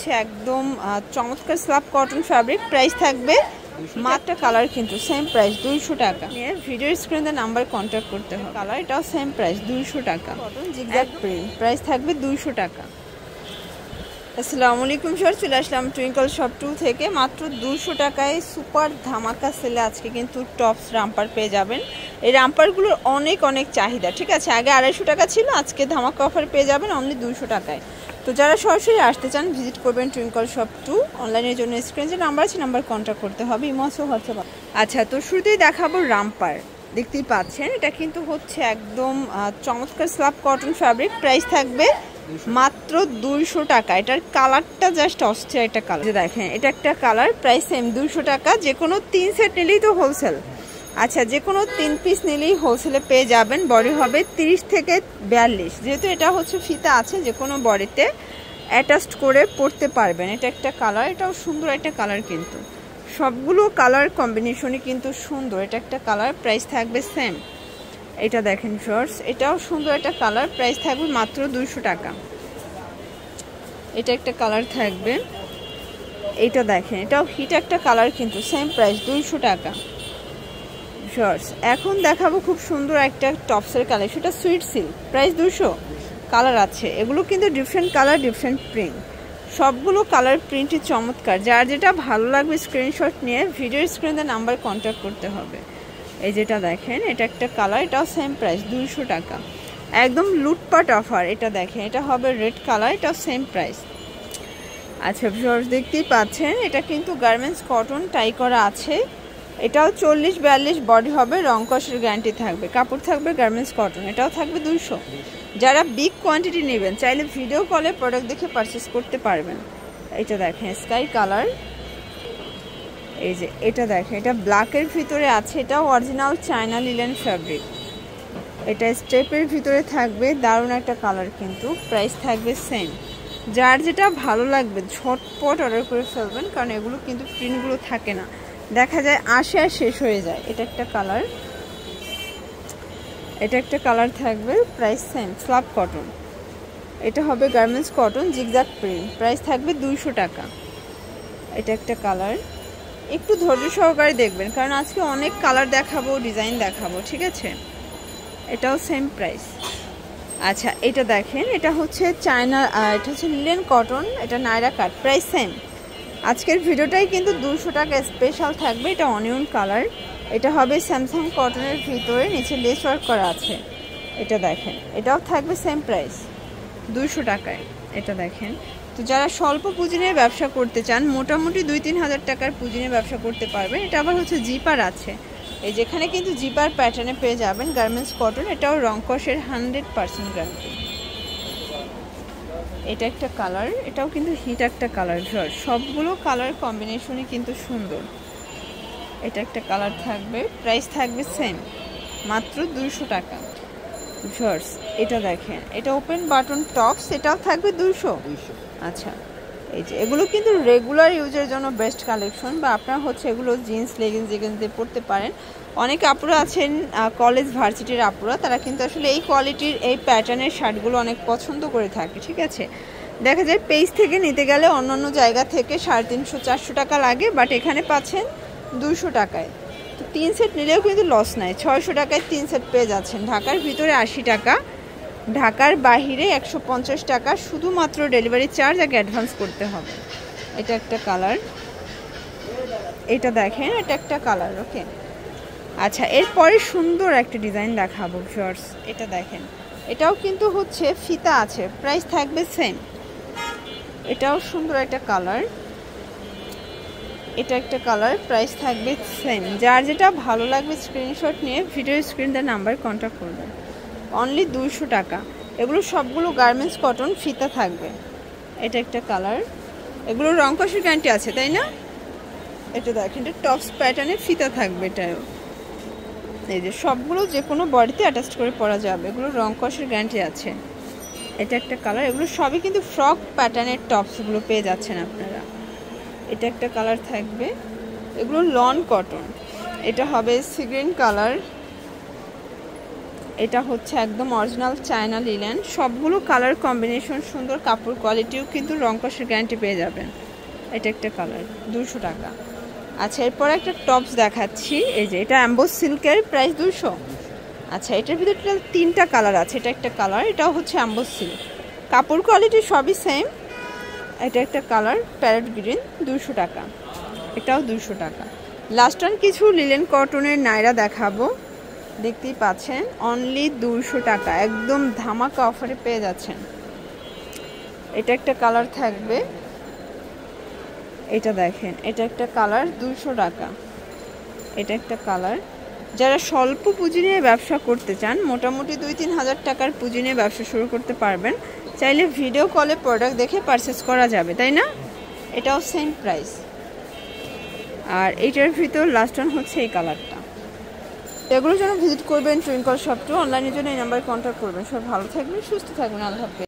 হচ্ছে একদম চমৎকার স্ল্যাব কটন ফ্যাব্রিক। প্রাইস থাকবে মাত্র কালার কিন্তু সেম প্রাইস 200 টাকা। ভিডিও স্ক্রিনে নাম্বার কন্ট্যাক্ট করতে হবে। কালার এটাও সেম প্রাইস 200 টাকা। কটন জিগজ্যাগ প্রিন্ট প্রাইস থাকবে 200 টাকা। আসসালামু আলাইকুম স্যার, চলে আসলাম টুইঙ্কল শপ 2 থেকে। মাত্র 200 টাকায় সুপার ধামাকা সেলে আজকে কিন্তু টপস রাম্পার পেয়ে যাবেন। এই রাম্পারগুলোর অনেক অনেক চাহিদা, ঠিক আছে। আগে 250 টাকা ছিল, আজকে ধামাকা অফার পেয়ে যাবেন অনলি 200 টাকায়। তো যারা সরাসরি আসতে চান ভিজিট করবেন টুইঙ্কল শপ 2। অনলাইনের জন্য স্ক্রিনে যে নাম্বার আছে নাম্বার কন্ট্যাক্ট করতে হবে, ইমোসো হোয়াটসঅ্যাপ। আচ্ছা, তো শুরুতেই দেখাবো রাম্পার। দেখতেই পাচ্ছেন এটা কিন্তু হচ্ছে একদম চমৎকার স্ল্যাব কটন ফ্যাব্রিক। প্রাইস থাকবে মাত্র 200 টাকা। এটার কালারটা জাস্ট অস্থির একটা কালার, দেখেন এটা একটা কালার। প্রাইস সেম 200 টাকা। যে কোনো 3 সেট নিলেই তো হোলসেল। আচ্ছা, যে কোনো 3 পিস নিলেই হোলসেলে পেয়ে যাবেন। বডি হবে 30 থেকে 42। যেহেতু এটা হচ্ছে ফিতা আছে, যে কোনো বডিতে অ্যাটাচড করে পরতে পারবেন। এটা একটা কালার, এটাও সুন্দর একটা কালার, কিন্তু সবগুলো কালার কম্বিনেশনই কিন্তু সুন্দর। এটা একটা কালার, প্রাইস থাকবে সেম। এটা দেখেন শর্টস, এটাও সুন্দর একটা কালার। প্রাইস থাকবে মাত্র 200 টাকা। এটা একটা কালার থাকবে, এটা দেখেন এটাও হিট একটা কালার, কিন্তু সেম প্রাইস 200 টাকা শর্টস। এখন দেখাবো খুব সুন্দর একটা টপসের কালেকশন। এটা সুইট সিল্ক, প্রাইস 200। কালার আছে, এগুলো কিন্তু ডিফারেন্ট কালার ডিফারেন্ট প্রিন্ট। সবগুলো কালার প্রিন্টই চমৎকার। যার যেটা ভালো লাগবে স্ক্রিনশট নিয়ে ভিডিও স্ক্রিনে নাম্বার কন্ট্যাক্ট করতে হবে। এই যেটা দেখেন এটা একটা কালার, এটাও সেম প্রাইস 200 টাকা। একদম লুটপাট অফার। এটা দেখেন এটা হবে রেড কালার, এটাও সেম প্রাইস। আচ্ছা ভিউয়ার্স, দেখতেই পাচ্ছেন এটা কিন্তু গার্মেন্টস কটন টাই করা আছে। এটাও 40-42 বডি হবে, রং কষের গ্যারান্টি থাকবে। কাপড় থাকবে গার্মেন্টস কটন, এটাও থাকবে 200। যারা বিগ কোয়ান্টিটি নেবেন চাইলে ভিডিও কলে প্রোডাক্ট দেখে পারচেস করতে পারবেন। এটা দেখেন স্কাই কালার। এই যে এটা দেখেন এটা ব্ল্যাকের ভিতরে আছে, এটাও অরিজিনাল চায়না লিলেন ফ্যাব্রিক। এটা স্টেপের ভিতরে থাকবে, দারুণ একটা কালার কিন্তু। প্রাইস থাকবে সেম। যার যেটা ভালো লাগবে ঝটপট অর্ডার করে ফেলবেন, কারণ এগুলো কিন্তু প্রিন্টগুলো থাকে না, দেখা যায় আসে আর শেষ হয়ে যায়। এটা একটা কালার, এটা একটা কালার থাকবে। Price same, slab cotton. এটা হবে garments cotton zigzag print. Price থাকবে 200 টাকা। এটা একটা কালার, একটু ধৈর্য সহকারে দেখবেন কারণ আজকে অনেক কালার দেখাবো, ডিজাইন দেখাবো, ঠিক আছে। এটাও সেম প্রাইস। আচ্ছা, এটা দেখেন এটা হচ্ছে চায়না, এটা হচ্ছে লিলেন কটন, এটা নায়রা কাট। Price same. আজকের ভিডিওটাই কিন্তু 200 টাকা স্পেশাল থাকবে। এটা অনিয়ন কালার, এটা হবে স্যামসাং কটনের ভিতরে, নিচে লেস ওয়ার্ক করা আছে। এটা দেখেন এটাও থাকবে সেম প্রাইস 200 টাকায়। এটা দেখেন, তো যারা স্বল্প পুঁজি নিয়ে ব্যবসা করতে চান, মোটামুটি 2-3 হাজার টাকার পুঁজি নিয়ে ব্যবসা করতে পারবেন। এটা আবার হচ্ছে জিপার আছে, এই যেখানে কিন্তু জিপার প্যাটার্নে পেয়ে যাবেন গার্মেন্টস কটন। এটাও রং কষের 100% গ্যারান্টি। এটা একটা কালার, এটাও কিন্তু হিট একটা কালার। সবগুলো কালার কম্বিনেশনই কিন্তু সুন্দর। এটা একটা কালার থাকবে, প্রাইস থাকবে সেম মাত্র 200 টাকা শর্টস। এটা দেখেন এটা ওপেন বাটন টপস, এটাও থাকবে 200। আচ্ছা, এই যে এগুলো কিন্তু রেগুলার ইউজের জন্য বেস্ট কালেকশন, বা আপনার হচ্ছে এগুলো জিন্স লেগিংস যেগুলো দিয়ে পরতে পারেন। অনেক আপুরা আছেন কলেজ ভার্সিটির আপুরা, তারা কিন্তু আসলে এই কোয়ালিটির এই প্যাটার্নের শার্টগুলো অনেক পছন্দ করে থাকে, ঠিক আছে। দেখা যায় পেজ থেকে নিতে গেলে অন্যান্য জায়গা থেকে 350-400 টাকা লাগে, বাট এখানে পাচ্ছেন 200 টাকায়। তো 3 সেট নিলেও কিন্তু লস নাই, 600 টাকায় 3 সেট পেয়ে যাচ্ছেন। ঢাকার ভিতরে 80 টাকা, ঢাকার বাহিরে 150 টাকা, শুধুমাত্র ডেলিভারি চার্জ আগে অ্যাডভান্স করতে হবে। এটা একটা কালার, এটা দেখেন এটা একটা কালার। ওকে, আচ্ছা এরপরে সুন্দর একটা ডিজাইন দেখাবো ভিউয়ার্স। এটা দেখেন এটাও কিন্তু হচ্ছে ফিতা আছে, প্রাইস থাকবে সেম। এটাও সুন্দর একটা কালার, এটা একটা কালার, প্রাইস থাকবে সেম। যার যেটা ভালো লাগবে স্ক্রিনশট নিয়ে ভিডিও স্ক্রিনে নাম্বার কন্ট্যাক্ট করবেন। অনলি 200 টাকা। এগুলো সবগুলো গার্মেন্টস কটন, ফিতা থাকবে। এটা একটা কালার, এগুলো রং কষের গ্যারান্টি আছে, তাই না। এটা দেখেন এটা টপস প্যাটার্নে ফিতা থাকবে। এটাও এই যে সবগুলো যে কোনো বডিতে অ্যাটাচ করে পরা যাবে, এগুলো রং কষের গ্যারান্টি আছে। এটা একটা কালার, এগুলো সবই কিন্তু ফ্রক প্যাটার্নের টপসগুলো পেয়ে যাচ্ছেন আপনারা। এটা একটা কালার থাকবে, এগুলো লন কটন। এটা হবে সি গ্রিন কালার, এটা হচ্ছে একদম অরিজিনাল চায়না লিলেন, সবগুলো কালার কম্বিনেশন সুন্দর, কাপড় কোয়ালিটিও কিন্তু রং কষের গ্যারান্টি পেয়ে যাবেন। এটা একটা কালার 200 টাকা। আচ্ছা, এরপর একটা টপস দেখাচ্ছি, এই যে এটা অ্যাম্বোস সিল্কের, প্রাইস 200। আচ্ছা, এটার ভিতরে টোটাল 3টা কালার আছে, এটা একটা কালার, এটাও হচ্ছে অ্যাম্বোস সিল্ক, কাপড় কোয়ালিটি সবই সেম। এটা একটা কালার প্যারেট গ্রিন, 200 টাকা, এটাও 200 টাকা। লাস্ট ওয়ান কিছু লিলেন কটনের নাইরা দেখাবো, দেখতেই পাচ্ছেন অনলি 200 টাকা, একদম ধামাকা অফারে পেয়ে যাচ্ছেন। এটা একটা কালার থাকবে, এটা দেখেন, এটা একটা কালার 200 টাকা। এটা একটা কালার, যারা স্বল্প পুঁজি নিয়ে ব্যবসা করতে চান, মোটামুটি 2-3 হাজার টাকার পুঁজি নিয়ে ব্যবসা শুরু করতে পারবেন, চাইলে ভিডিও কলে প্রোডাক্ট দেখে পারচেস করা যাবে, তাই না? এটাও সেম প্রাইস। আর এইটার ভিতর লাস্ট ওয়ান হচ্ছে এই কালারটা। এগুলোর জন্য ভিজিট করবেন টুইঙ্কল শপ 2, অনলাইনের জন্য এই নাম্বারে কন্ট্যাক্ট করবেন। সব ভালো থাকবেন, সুস্থ থাকবেন, আল্লাহ হাফেজ।